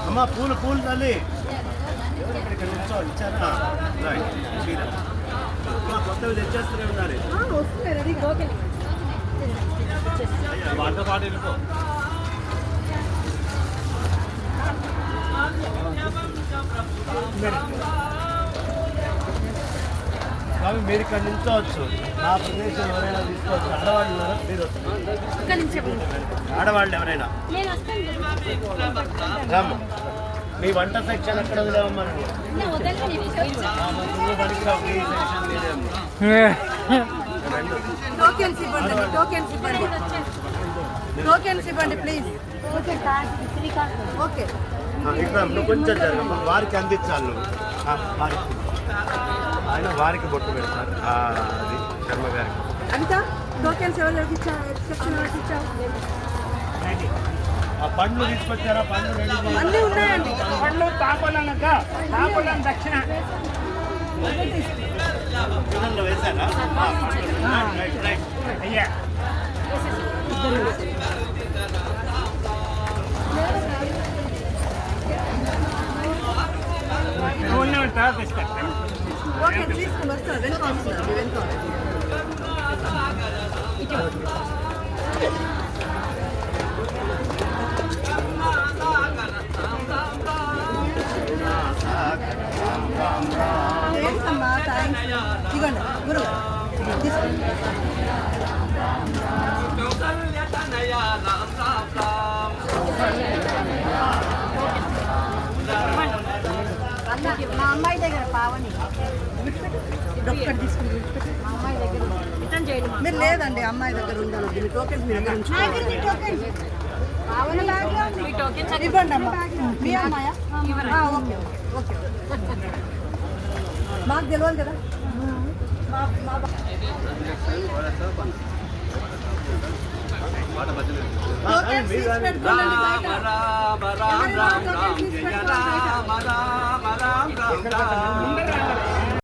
అమ్మా పూలు పూలు తల్లి ఇక్కడ నిల్చోవాలి ఇచ్చారా కొత్తవి తెచ్చేస్తూనే ఉండాలి వాటితో పాటు వెళ్ళిపో కాబట్టి మీరు ఇక్కడ నిల్చోవచ్చు నా ప్రదేశం ఎవరైనా తీసుకోవచ్చు ఆడవాళ్ళు ఉన్నారా మీరు ఆడవాళ్ళు ఎవరైనా రామ్మ మీ వంట సెక్షన్ ఎక్కడ వదిలేవమ్మా ఇక్కడ నువ్వు కొంచెం జరగ వారికి అందించాలి నువ్వు వారికి ఆయన వారికి బొట్టు పెడతారు అది శర్మ గారికి అంతా టోకెన్స్ ఎవరికి ఇచ్చావు ఆ పండ్లు తీసుకొచ్చారా పండ్లు అన్నీ ఉన్నాయండి పండ్లు తాపలం దక్షిణ వేసారా అయ్యా ఉన్న తర్వాత ఇస్తాను ఓకే తీసుకుని వస్తారు వెనుక వస్తున్నారు వెనుక ఏంటమ్మా థ్యాంక్స్ ఇవ్వండి గురువు తీసుకోండి మా అమ్మాయి దగ్గర పావని ఒక్కటి తీసుకుని మా అమ్మాయి దగ్గర రిటర్న్ చేయడం మీరు లేదండి అమ్మాయి దగ్గర ఉండాలి దీని టోకెన్స్ మీ దగ్గర ఇవ్వండి అమ్మా మీ అమ్మాయా ఓకే ఓకే మాకు తెలియదు కదా టోకెన్స్ తీసి పెట్టుకోండి బయట.